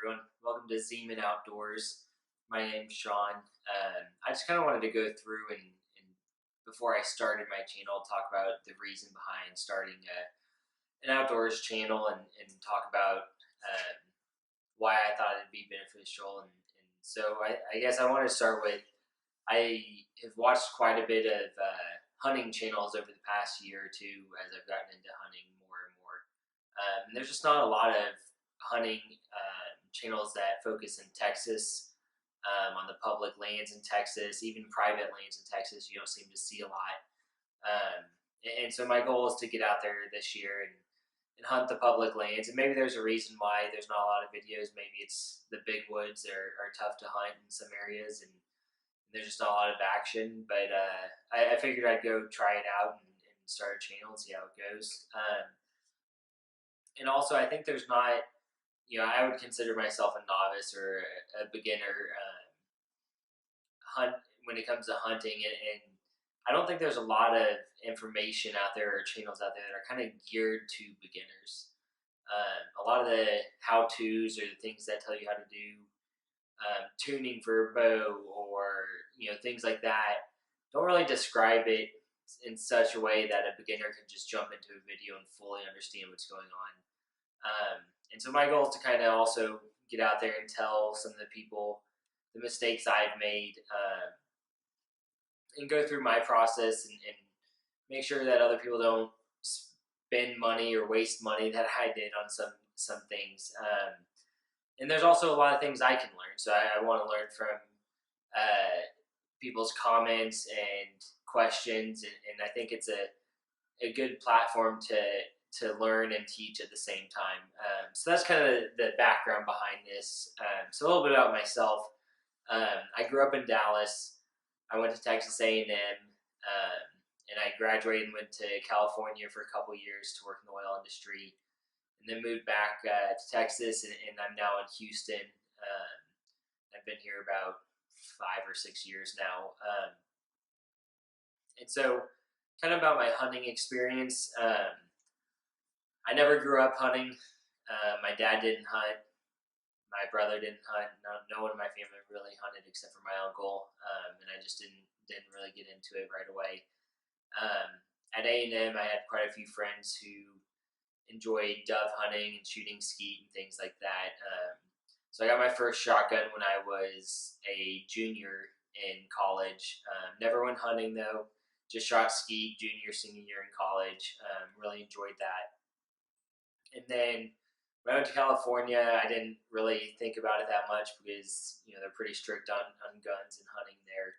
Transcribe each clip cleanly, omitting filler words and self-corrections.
everyone. Welcome to Zeman Outdoors. My name's Sean. I just kind of wanted to go through and before I started my channel, talk about the reason behind starting an outdoors channel and talk about um, why I thought it'd be beneficial. And so I guess I want to start with I have watched quite a bit of hunting channels over the past year or two as I've gotten into hunting more and more. And there's just not a lot of hunting channels that focus in Texas, on the public lands in Texas, even private lands in Texas. You don't seem to see a lot. And so my goal is to get out there this year and hunt the public lands. And maybe there's a reason why there's not a lot of videos. Maybe it's the big woods are tough to hunt in some areas, and there's just not a lot of action. But I figured I'd go try it out and start a channel and see how it goes. And also, I think there's not, I would consider myself a novice or a beginner hunt when it comes to hunting, and I don't think there's a lot of information out there or channels out there that are kind of geared to beginners. A lot of the how-tos or the things that tell you how to do tuning for a bow or things like that don't really describe it in such a way that a beginner can just jump into a video and fully understand what's going on. And so my goal is to kind of also get out there and tell some of the people the mistakes I've made, and go through my process and make sure that other people don't spend money or waste money that I did on some things. And there's also a lot of things I can learn. So I want to learn from people's comments and questions, and I think it's a good platform to learn and teach at the same time. So that's kind of the background behind this. So a little bit about myself. I grew up in Dallas. I went to Texas A&M, and I graduated and went to California for a couple years to work in the oil industry, and then moved back to Texas, and I'm now in Houston. I've been here about 5 or 6 years now. And so kind of about my hunting experience. I never grew up hunting. My dad didn't hunt. My brother didn't hunt. No one in my family really hunted except for my uncle, and I just didn't really get into it right away. At A&M, I had quite a few friends who enjoyed dove hunting and shooting skeet and things like that. So I got my first shotgun when I was a junior in college. Never went hunting though. Just shot skeet junior, senior year in college. Really enjoyed that. And then when I went to California, I didn't really think about it that much because they're pretty strict on guns and hunting there.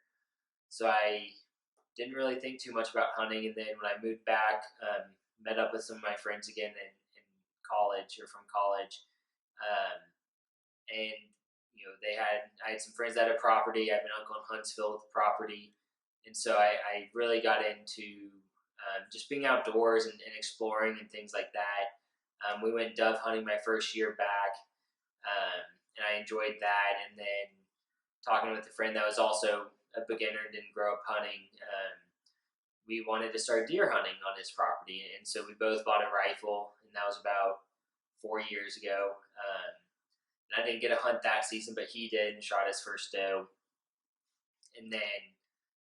So I didn't really think too much about hunting. And then when I moved back, met up with some of my friends again in college or from college, and I had some friends that had a property. I have an uncle in Huntsville with a property, and so I really got into just being outdoors and exploring and things like that. We went dove hunting my first year back, and I enjoyed that. And then talking with a friend that was also a beginner and didn't grow up hunting, we wanted to start deer hunting on his property, and so we both bought a rifle, and that was about 4 years ago. And I didn't get a hunt that season, but he did and shot his first doe. And then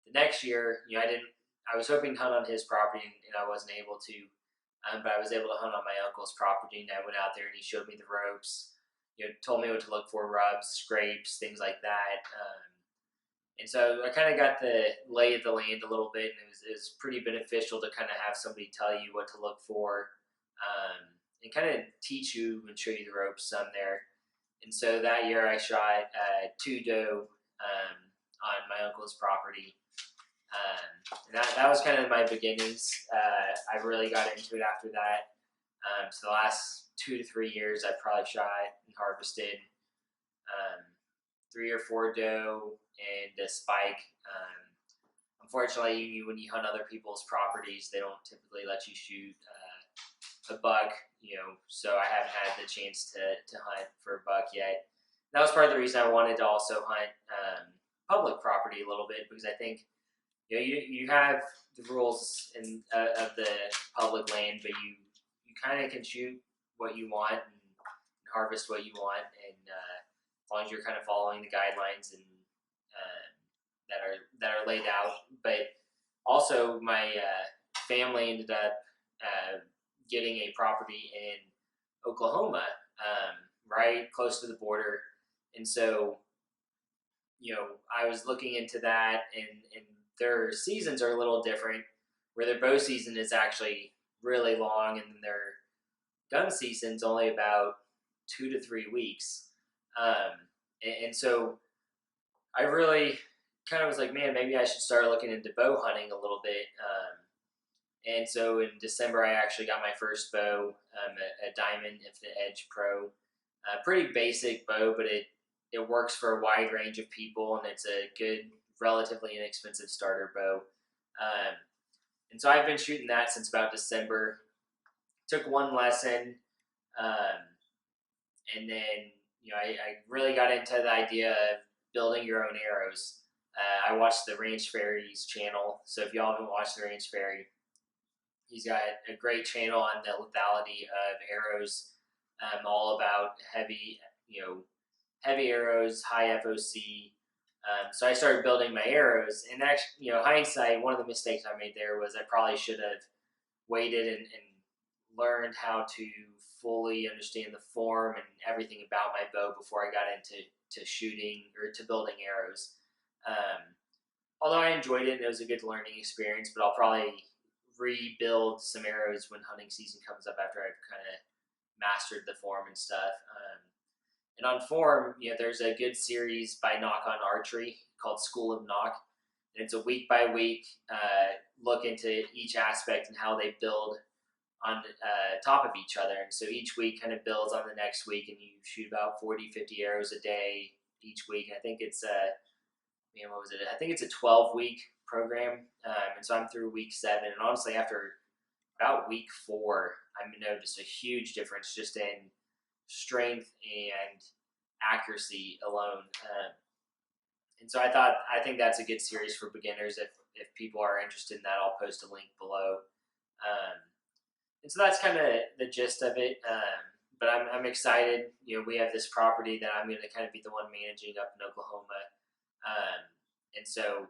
the next year, I was hoping to hunt on his property, and I wasn't able to. But I was able to hunt on my uncle's property, and I went out there and he showed me the ropes, told me what to look for, rubs, scrapes, things like that. And so I kind of got the lay of the land a little bit, and it was pretty beneficial to kind of have somebody tell you what to look for, and kind of teach you and show you the ropes some there. And so that year I shot 2 doe on my uncle's property. And that was kind of my beginnings. I really got into it after that. So the last 2 to 3 years, I probably shot and harvested 3 or 4 doe and a spike. Unfortunately, when you hunt other people's properties, they don't typically let you shoot a buck. So I haven't had the chance to hunt for a buck yet. That was part of the reason I wanted to also hunt public property a little bit, because I think you have the rules of the public land, but you kind of can shoot what you want and harvest what you want, and as long as you're kind of following the guidelines and that are laid out. But also, my family ended up getting a property in Oklahoma, right close to the border, and so I was looking into that, and their seasons are a little different, where their bow season is actually really long, and their gun season's only about 2 to 3 weeks. And so I really kind of was like, man, maybe I should start looking into bow hunting a little bit. And so in December, I actually got my first bow, a Diamond Infinite Edge Pro. Pretty basic bow, but it works for a wide range of people, and it's a good, relatively inexpensive starter bow. And so I've been shooting that since about December. Took one lesson, um, and then I really got into the idea of building your own arrows. I watched the Ranch Fairy's channel, so if y'all haven't watched the Ranch Fairy, he's got a great channel on the lethality of arrows, all about heavy, heavy arrows, high FOC. So I started building my arrows, and actually, hindsight, one of the mistakes I made there was I probably should have waited and learned how to fully understand the form and everything about my bow before I got into shooting or to building arrows. Although I enjoyed it and it was a good learning experience, but I'll probably rebuild some arrows when hunting season comes up after I've kind of mastered the form and stuff. And on form, there's a good series by Nock on Archery called School of Nock. And it's a week by week look into each aspect and how they build on top of each other. And so each week kind of builds on the next week, and you shoot about 40, 50 arrows a day each week. And I think it's what was it? I think it's a 12-week program. And so I'm through week 7. And honestly, after about week 4, I noticed a huge difference just in strength and accuracy alone. And so I think that's a good series for beginners. If people are interested in that, I'll post a link below. And so that's kind of the gist of it. But I'm excited. We have this property that I'm going to kind of be the one managing up in Oklahoma. And so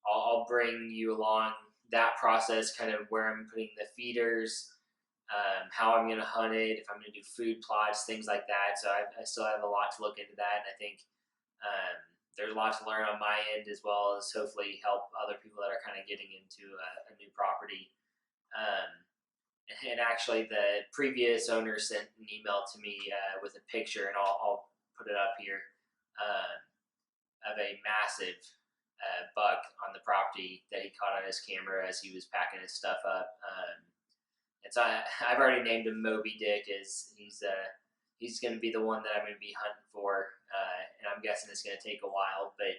I'll bring you along that process, kind of where I'm putting the feeders, how I'm going to hunt it, if I'm going to do food plots, things like that. So I still have a lot to look into that, and I think there's a lot to learn on my end, as well as hopefully help other people that are kind of getting into a new property. And actually, the previous owner sent an email to me with a picture, and I'll put it up here, of a massive buck on the property that he caught on his camera as he was packing his stuff up. And so I've already named him Moby Dick, as he's going to be the one that I'm going to be hunting for, and I'm guessing it's going to take a while, but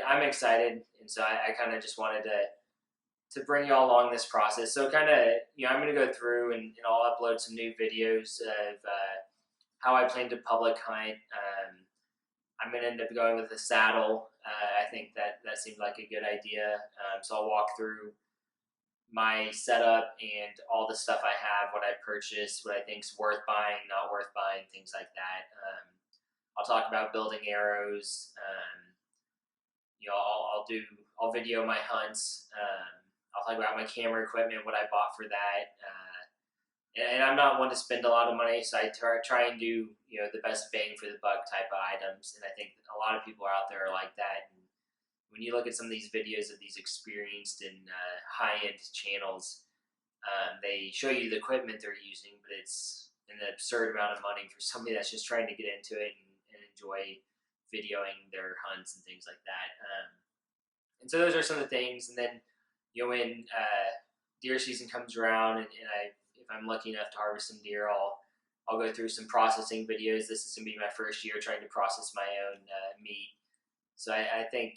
I'm excited, and so I kind of just wanted to bring you all along this process. So kind of, I'm going to go through and I'll upload some new videos of how I plan to public hunt. I'm going to end up going with a saddle. I think that seemed like a good idea. So I'll walk through my setup and all the stuff I have, what I purchased, what I think is worth buying, not worth buying, things like that. I'll talk about building arrows. I'll video my hunts. I'll talk about my camera equipment, what I bought for that. And I'm not one to spend a lot of money, so I try and do the best bang for the buck type of items. And I think a lot of people out there are like that. And when you look at some of these videos of these experienced and high-end channels, they show you the equipment they're using, but it's an absurd amount of money for somebody that's just trying to get into it and enjoy videoing their hunts and things like that. And so those are some of the things. And then when deer season comes around, and if I'm lucky enough to harvest some deer, I'll go through some processing videos. This is going to be my first year trying to process my own meat. So I think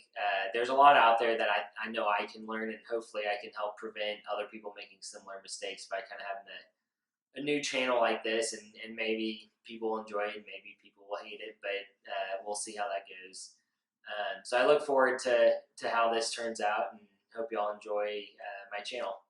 there's a lot out there that I know I can learn, and hopefully I can help prevent other people making similar mistakes by kind of having a new channel like this, and maybe people will enjoy it, maybe people will hate it, but we'll see how that goes. So I look forward to how this turns out, and hope you all enjoy my channel.